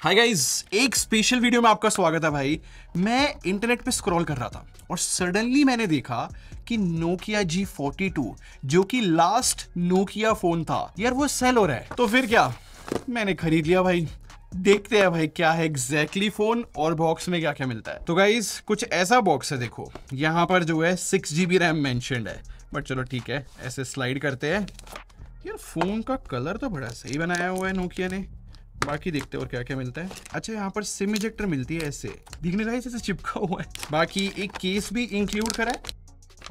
Hi guys, एक special video में आपका स्वागत है भाई। मैं इंटरनेट पे स्क्रॉल कर रहा था और सडनली मैंने देखा कि नोकिया G42 जो कि लास्ट नोकिया फोन था यार, वो सेल हो रहा है। तो फिर क्या, मैंने खरीद लिया भाई। देखते हैं भाई क्या है एग्जैक्टली फोन और बॉक्स में क्या क्या मिलता है। तो गाइस कुछ ऐसा बॉक्स है, देखो यहाँ पर जो है 6GB रैम मेंशन्ड है, बट चलो ठीक है, ऐसे स्लाइड करते हैं। यार फोन का कलर तो बड़ा सही बनाया हुआ है नोकिया ने। बाकी देखते हैं और क्या क्या मिलता है। अच्छा, यहाँ पर सिम इजेक्टर मिलती है, ऐसे दिखने का ऐसे चिपका हुआ है। बाकी एक केस भी इंक्लूड करा है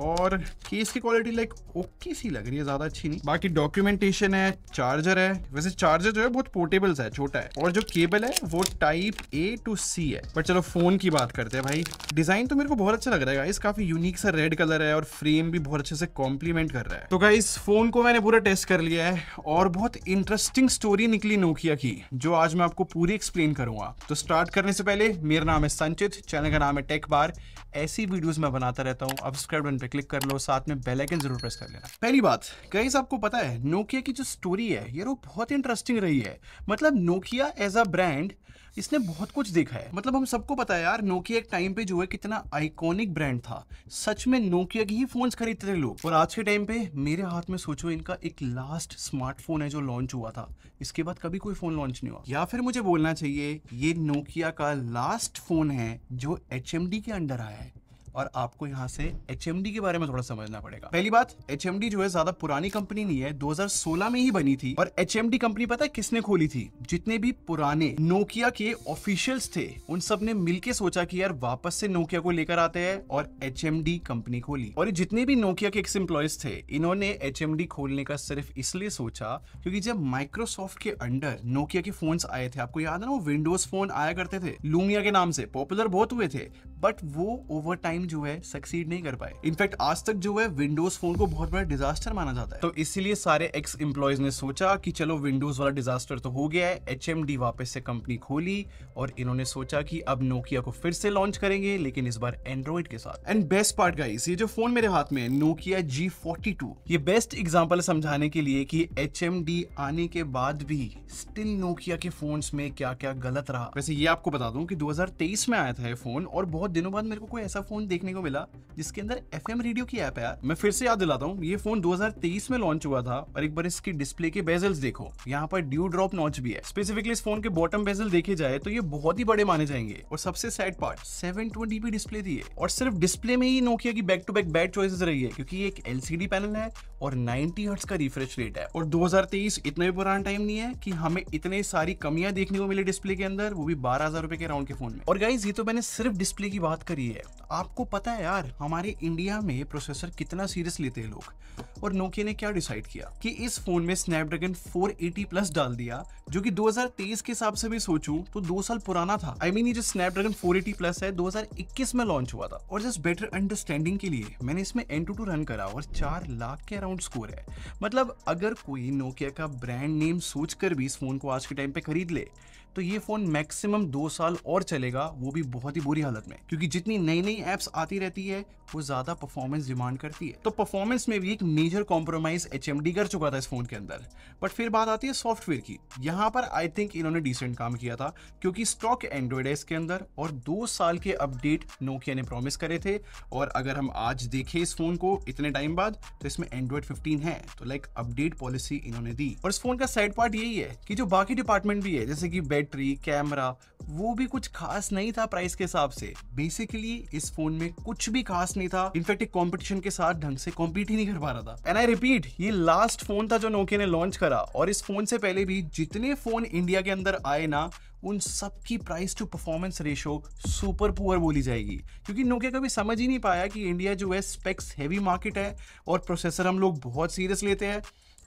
और केस की क्वालिटी लाइक ओके सी लग रही है, ज्यादा अच्छी नहीं। बाकी डॉक्यूमेंटेशन है, चार्जर है। वैसे चार्जर जो है बहुत पोर्टेबल सा है, छोटा है, और जो केबल है वो टाइप A to C है। पर चलो फोन की बात करते हैं भाई। डिजाइन तो मेरे को बहुत अच्छा लग रहा है गाइस, काफी यूनिक सा रेड कलर है और फ्रेम भी बहुत अच्छे से कॉम्प्लीमेंट कर रहा है। तो गाइस फोन को मैंने पूरा टेस्ट कर लिया है और बहुत इंटरेस्टिंग स्टोरी निकली नोकिया की, जो आज मैं आपको पूरी एक्सप्लेन करूंगा। तो स्टार्ट करने से पहले, मेरा नाम है संचित, चैनल का नाम है टेक बार। ऐसी वीडियोस मैं बनाता रहता हूँ। अब सब्सक्राइब बटन पे क्लिक कर लो, साथ में बेल आइकन जरूर प्रेस कर लेना। पहली बात गाइस, आपको पता है नोकिया की जो स्टोरी है यार, वो बहुत इंटरेस्टिंग रही है। मतलब नोकिया एज अ ब्रांड, इसने बहुत कुछ देखा है। मतलब हम सबको पता है यार, नोकिया एक टाइम पे जो है कितना आइकॉनिक ब्रांड था। सच में नोकिया की ही फोन्स खरीदते थे लोग। और आज के टाइम पे मेरे हाथ में सोचो, इनका एक लास्ट स्मार्टफोन है जो लॉन्च हुआ था। इसके बाद कभी कोई फोन लॉन्च नहीं हुआ। या फिर मुझे बोलना चाहिए ये नोकिया का लास्ट फोन है जो HMD के अंडर आया है। और आपको यहाँ से HMD के बारे में थोड़ा समझना पड़ेगा। पहली बात, HMD जो है ज्यादा पुरानी कंपनी नहीं है, 2016 में ही बनी थी। और HMD कंपनी पता है किसने खोली थी? जितने भी पुराने नोकिया के ऑफिशियल्स थे, उन सब ने मिलके सोचा कि यार वापस से नोकिया को लेकर आते हैं, और HMD कंपनी खोली। और जितने भी नोकिया के एक्स एम्प्लॉयज थे, इन्होंने HMD खोलने का सिर्फ इसलिए सोचा क्योंकि जब माइक्रोसॉफ्ट के अंडर नोकिया के फोन्स आए थे, आपको याद है ना, वो विंडोज फोन आया करते थे लूमिया के नाम से, पॉपुलर बहुत हुए थे, बट वो ओवर टाइम जो है सक्सीड नहीं कर पाए। इनफैक्ट आज तक जो है विंडोज फोन को बहुत बड़ा डिजास्टर माना जाता है। तो इसीलिए सारे एक्स एम्प्लॉयज ने सोचा कि चलो विंडोज वाला डिजास्टर तो हो गया है, HMD वापस से कंपनी खोली और इन्होंने सोचा कि अब नोकिया को फिर से लॉन्च करेंगे, लेकिन इस बार एंड्रॉइड के साथ। एंड बेस्ट पार्ट गाइस, ये जो फोन मेरे हाथ में है नोकिया G42, ये बेस्ट एग्जांपल समझाने के लिए कि HMD आने के बाद भी स्टिल नोकिया के फोन्स में क्या क्या गलत रहा। वैसे ये आपको बता दूं कि 2023 में आया था ये फोन, और बहुत दिनों बाद मेरे को कोई ऐसा फोन देखने को मिला जिसके अंदर FM रेडियो की ऐप है यार। मैं फिर से याद दिलाता हूँ, ये फोन 2023 में लॉन्च हुआ था। और एक बार इसकी डिस्प्ले के बेजल्स देखो, यहाँ पर ड्यू ड्रॉप नॉच भी है। स्पेसिफिकली इस फोन के बॉटम बेजल देखे जाए तो ये बहुत ही बड़े माने जाएंगे। और सबसे सैड पार्ट, 720p डिस्प्ले दी है। और सिर्फ डिस्प्ले में ही नोकिया की back to back bad choices रही है, क्योंकि ये एक LCD पैनल है और 90 हर्ट्ज का रिफ्रेश रेट है। और 2023 इतना भी पुराना टाइम नहीं है कि हमें इतने सारी कमियां देखने को मिले डिस्प्ले के अंदर, वो भी 12,000 रुपए के राउंड के फोन में। और गाइस, ये तो मैंने सिर्फ डिस्प्ले की बात करी है। आपको पता है यार, हमारे इंडिया में प्रोसेसर कितना सीरियस लेते हैं लोग। और नोकिया ने क्या डिसाइड किया कि इस फोन में स्नैपड्रैगन 480 प्लस डाल दिया, जो कि 2023 के हिसाब से भी सोचूं तो 2 साल पुराना था। आई मीन, ये जो स्नैपड्रैगन 480 प्लस है 2021 में लॉन्च हुआ था। और जस्ट बेटर अंडरस्टैंडिंग के लिए मैंने इसमें Antutu रन करा और 4 लाख के अराउंड स्कोर है। मतलब अगर कोई नोकिया का ब्रांड नेम सोचकर भी इस फोन को आज के टाइम पे खरीद ले, तो ये फोन मैक्सिमम 2 साल और चलेगा, वो भी बहुत ही बुरी हालत में। क्योंकि जितनी नई नई एप्स आती रहती है, वो ज्यादा परफॉर्मेंस डिमांड करती है। तो परफॉर्मेंस में भी एक मेजर कॉम्प्रोमाइज HMD कर चुका था इस फोन के अंदर। बट फिर बात आती है सॉफ्टवेयर की। यहाँ पर आई थिंक इन्होंने डिसेंट काम किया था, क्योंकि स्टॉक एंड्रॉइड है इसके अंदर, और 2 साल के अपडेट नोकिया ने प्रॉमिस करे थे। और अगर हम आज देखें इस फोन को इतने टाइम बाद, तो इसमें एंड्रॉइड 15 है। तो लाइक अपडेट पॉलिसी इन्होंने दी। और इस फोन का साइड पार्ट यही है कि जो बाकी डिपार्टमेंट भी है, जैसे कि बैटरी, कैमरा, वो भी कुछ खास नहीं था प्राइस के हिसाब से। बेसिकली इस फोन में कुछ भी खास नहीं था। इनफैक्ट एक कंपटीशन के साथ ढंग से कॉम्पीट ही नहीं कर पा रहा था। एंड आई रिपीट, ये लास्ट फोन था जो नोकिया ने लॉन्च करा। और इस फोन से पहले भी जितने फोन इंडिया के अंदर आए ना, उन सब की price to performance ratio super poor बोली जाएगी। क्योंकि नोकिया कभी समझ ही नहीं पाया कि इंडिया जो है स्पेक्स हेवी मार्केट है और प्रोसेसर हम लोग बहुत सीरियस लेते हैं।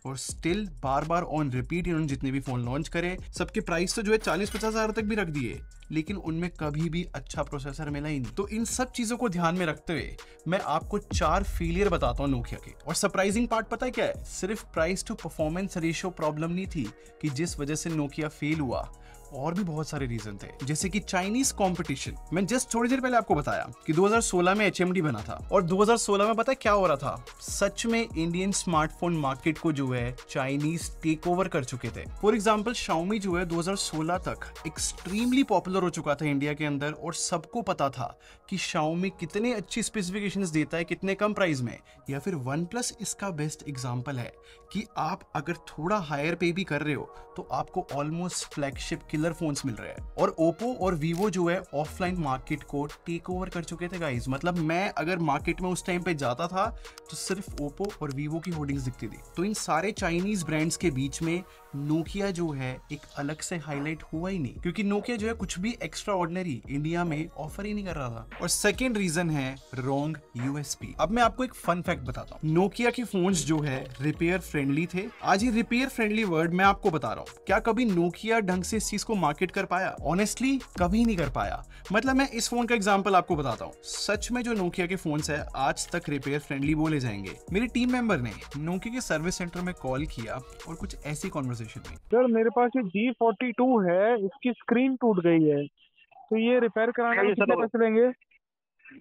और still bar bar on repeat इन्होंने जितने भी फोन लॉन्च करे, सबके प्राइस तो जो है 40-50 हजार तक भी रख दिए, लेकिन उनमें कभी भी अच्छा प्रोसेसर मिला ही नहीं। तो इन सब चीजों को ध्यान में रखते हुए मैं आपको 4 फेलियर बताता हूँ नोकिया के। और सरप्राइजिंग पार्ट पता है क्या है? सिर्फ price to performance ratio problem नहीं थी कि जिस वजह से नोकिया फेल हुआ, और भी बहुत सारे रीजन थे, जैसे कि चाइनीज कंपटीशन। मैं जस्ट थोड़ी देर पहले आपको बताया कि 2016 में HMD बना था, और 2016 में पता है क्या हो रहा था? सच में इंडियन स्मार्टफोन मार्केट को जो है चाइनीज टेक ओवर कर चुके थे। फॉर एग्जाम्पल Xiaomi जो है 2016 तक एक्सट्रीमली पॉपुलर हो चुका था इंडिया के अंदर, और सबको पता था कि Xiaomi कितने अच्छी स्पेसिफिकेशंस देता है कितने कम प्राइस में। या फिर OnePlus इसका बेस्ट एग्जांपल है कि आप अगर थोड़ा हायर पे भी कर रहे हो तो आपको ऑलमोस्ट फ्लैगशिप किलर फोन्स मिल रहे हैं। और Oppo और Vivo जो है ऑफलाइन मार्केट को टेक ओवर कर चुके थे गाइस। मतलब मैं अगर मार्केट में उस टाइम पे जाता था तो सिर्फ Oppo और Vivo की होर्डिंग्स दिखती थी। तो इन सारे चाइनीज ब्रांड्स के बीच में नोकिया जो है एक अलग से हाईलाइट हुआ ही नहीं, क्योंकि नोकिया जो है कुछ भी एक्स्ट्रा ऑर्डिनरी इंडिया में ऑफर ही नहीं कर रहा था। और सेकेंड रीजन है रॉन्ग यूएसपी। अब मैं आपको एक फन फैक्ट बताता हूँ, नोकिया के फोन्स जो है रिपेयर फ्रेंडली थे। आज ये रिपेयर फ्रेंडली वर्ड मैं आपको बता रहा हूँ, क्या कभी नोकिया ढंग से इस चीज को मार्केट कर पाया? ऑनेस्टली कभी नहीं कर पाया। मतलब मैं इस फोन का एग्जांपल आपको बताता हूँ, सच में जो नोकिया के फोन्स है आज तक रिपेयर फ्रेंडली बोले जाएंगे। मेरे टीम मेंबर ने नोकिया के सर्विस सेंटर में कॉल किया और कुछ ऐसी कॉन्वर्सेशन हुई। सर मेरे पास ये G42 है, इसकी स्क्रीन टूट गई है, तो ये रिपेयर कराने में कितने पैसे लेंगे?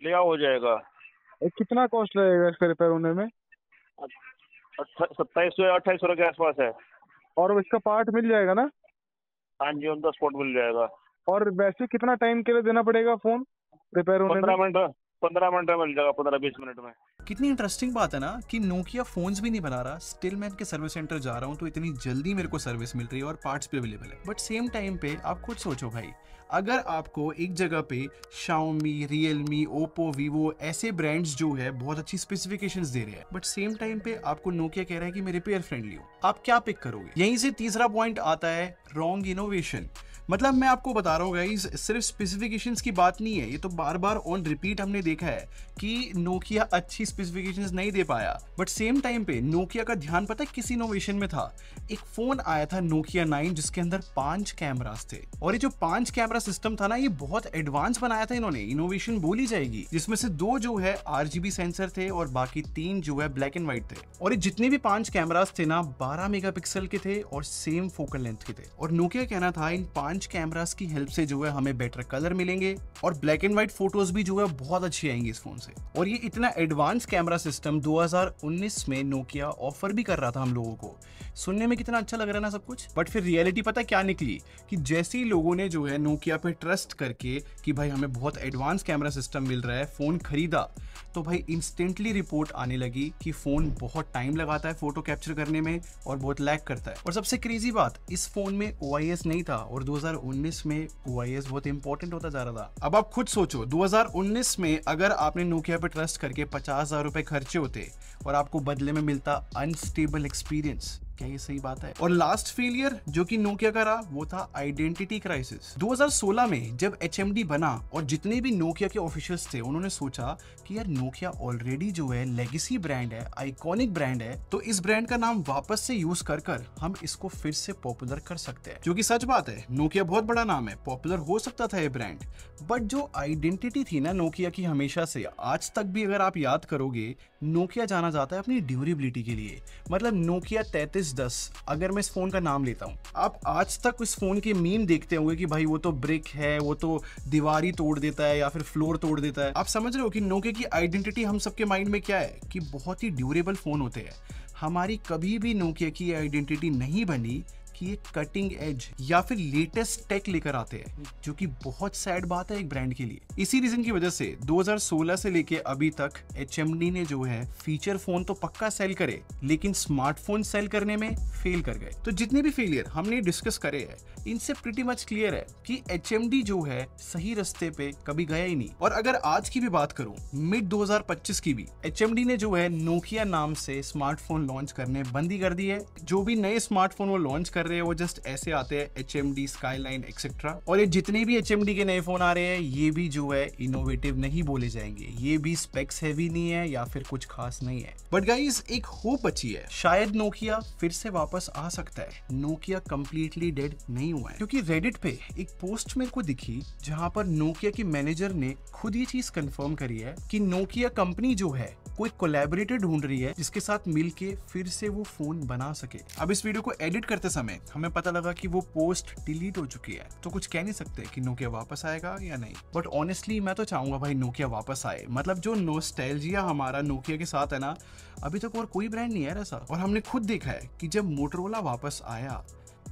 लिया हो जाएगा। कितना कॉस्ट लगेगा इसका रिपेयर होने में? 2700 या 2800 के आसपास है। और इसका पार्ट मिल जाएगा ना? हाँ जी, ऑन द स्पॉट मिल जाएगा। और वैसे कितना टाइम के लिए देना पड़ेगा फोन रिपेयर होने में? 15 मिनट में मिल जाएगा, 15-20 मिनट में। कितनी इंटरेस्टिंग बात है ना कि नोकिया फोन्स भी नहीं बना रहा, स्टिल मैं इनके सर्विस सेंटर जा रहा हूँ तो इतनी जल्दी मेरे को सर्विस मिल रही है और पार्ट्स भी अवेलेबल है। बट सेम टाइम पे आप खुद सोचो भाई, अगर आपको एक जगह पे Xiaomi, Realme, Oppo, Vivo ऐसे ब्रांड्स जो है बहुत अच्छी स्पेसिफिकेशंस दे रहे हैं, बट सेम टाइम पे आपको नोकिया कह रहा है कि मैं रिपेयर फ्रेंडली हूँ, आप क्या पिक करोगे? यहीं से तीसरा पॉइंट आता है रॉन्ग इनोवेशन। मतलब मैं आपको बता रहा हूँ गाइस, सिर्फ स्पेसिफिकेशंस की बात नहीं है, ये तो बार बार ऑन रिपीट हमने देखा है कि नोकिया अच्छी स्पेसिफिकेशंस नहीं दे पाया। बट सेम टाइम पे नोकिया का ध्यान पता है किस इनोवेशन में था? एक फोन आया था Nokia 9 जिसके अंदर 5 कैमरास थे, और ये जो 5 कैमरा सिस्टम था ना, ये बहुत एडवांस बनाया था इन्होंने, इनोवेशन बोली जाएगी, जिसमें से 2 जो है RGB सेंसर थे और बाकी 3 जो है ब्लैक एंड व्हाइट थे। और ये जितने भी 5 कैमरास थे ना 12 मेगापिक्सल के थे और सेम फोकल लेंथ के थे। और नोकिया कहना था इन 5 कैमरास की हेल्प से जो है हमें बेटर कलर मिलेंगे और ब्लैक एंड व्हाइट फोटोज भी जो है बहुत अच्छी आएंगी इस फोन से। और ये इतना एडवांस कैमरा सिस्टम 2019 में नोकिया ऑफर भी कर रहा था हम लोगों को। सुनने में कितना अच्छा लग रहा है ना सब कुछ, बट फिर रियलिटी पता क्या निकली कि जैसे ही लोगों ने जो है नोकिया पे ट्रस्ट करके कि भाई हमें बहुत एडवांस कैमरा सिस्टम मिल रहा है, फोन खरीदा, तो भाई इंस्टेंटली रिपोर्ट आने लगी कि फोन बहुत टाइम लगाता है फोटो कैप्चर करने में और बहुत लैग करता है। और सबसे क्रेजी बात, इस फोन में OIS नहीं था और 2019 में OIS बहुत इंपॉर्टेंट होता जा रहा था। अब आप खुद सोचो, 2019 में अगर आपने नोकिया पे ट्रस्ट करके 50,000 रुपए खर्चे होते और आपको बदले में मिलता अनस्टेबल एक्सपीरियंस, क्या ये सही बात है? और लास्ट फेलियर जो कि नोकिया का रहा वो था आइडेंटिटी क्राइसिस। 2016 में जब HMD बना और जितने भी नोकिया के ऑफिशियल्स थे उन्होंने सोचा कि यार नोकिया ऑलरेडी जो है लेगेसी ब्रांड है, आइकॉनिक ब्रांड है, तो इस ब्रांड का नाम वापस से यूज कर हम इसको फिर से पॉपुलर कर सकते हैं। जो कि सच बात है, नोकिया बहुत बड़ा नाम है, पॉपुलर हो सकता था ये ब्रांड, बट जो आइडेंटिटी थी ना नोकिया की हमेशा से आज तक भी अगर आप याद करोगे, नोकिया जाना जाता है अपनी ड्यूरेबिलिटी के लिए। मतलब नोकिया 3310 अगर मैं इस फोन का नाम लेता हूँ, आप आज तक उस फोन के मीम देखते होंगे कि भाई वो तो ब्रिक है, वो तो दीवारी तोड़ देता है या फिर फ्लोर तोड़ देता है। आप समझ रहे हो कि नोकिया की आइडेंटिटी हम सबके माइंड में क्या है कि बहुत ही ड्यूरेबल फोन होते हैं। हमारी कभी भी नोकिया की आइडेंटिटी नहीं बनी कि ये कटिंग एज या फिर लेटेस्ट टेक लेकर आते हैं, जो कि बहुत सैड बात है एक ब्रांड के लिए। इसी रीजन की वजह से 2016 से लेके अभी तक HMD ने जो है फीचर फोन तो पक्का सेल करे, लेकिन स्मार्टफोन सेल करने में फेल कर गए। तो जितने भी फेलियर हमने डिस्कस करे हैं, इनसे प्रीटी मच क्लियर है कि HMD जो है सही रास्ते पे कभी गया ही नहीं। और अगर आज की भी बात करूं, मिड 2025 की भी, HMD ने जो है नोकिया नाम से स्मार्टफोन लॉन्च करने बंद ही कर दी है। जो भी नए स्मार्टफोन वो लॉन्च कर रहे हैं वो जस्ट ऐसे आते हैं, HMD, Skyline एक्सेट्रा। और ये जितने भी HMD के नए फोन आ रहे हैं ये भी जो है इनोवेटिव नहीं बोले जाएंगे, ये भी स्पेक्स हैवी नहीं है या फिर कुछ खास नहीं है। बट गाइस एक होप बची है, शायद नोकिया फिर से वापस आ सकता है। नोकिया कंप्लीटली डेड नहीं हुआ है, क्योंकि रेडिट पे एक पोस्ट मेरे को दिखी जहां पर नोकिया के मैनेजर ने खुद ये चीज कंफर्म करी है कि नोकिया कंपनी जो है कोई कोलैबोरेटर ढूंढ रही है जिसके साथ मिलके फिर से वो फोन बना सके। अब इस वीडियो को एडिट करते समय में हमें पता लगा कि वो पोस्ट डिलीट हो चुकी है, तो कुछ कह नहीं सकते कि नोकिया वापस आएगा या नहीं। बट ऑनेस्टली मैं तो चाहूंगा भाई नोकिया वापस आए। मतलब जो नॉस्टैल्जिया हमारा नोकिया के साथ है ना, अभी तक और कोई ब्रांड नहीं है ऐसा। और हमने खुद देखा है कि जब मोटरोला वापस आया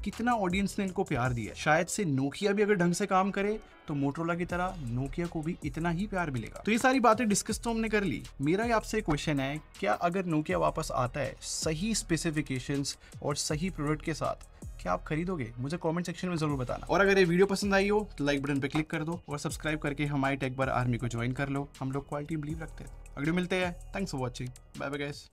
कितना ऑडियंस ने इनको प्यार दिया। शायद से नोकिया भी अगर ढंग से काम करे तो मोटरोला की तरह नोकिया को भी इतना ही प्यार मिलेगा। तो ये सारी बातें डिस्कस तो हमने कर ली। मेरा आपसे क्वेश्चन है, क्या अगर नोकिया वापस आता है सही स्पेसिफिकेशंस और सही प्रोडक्ट के साथ, क्या आप खरीदोगे? मुझे कमेंट सेक्शन में जरूर बताना। और अगर ये वीडियो पसंद आई हो तो लाइक बटन पे क्लिक कर दो और सब्सक्राइब करके हमारी टेक बार आर्मी को ज्वाइन कर लो। हम लोग क्वालिटी बिलीव रखते हैं। अगले मिलते हैं। Thanks for watching. Bye bye guys.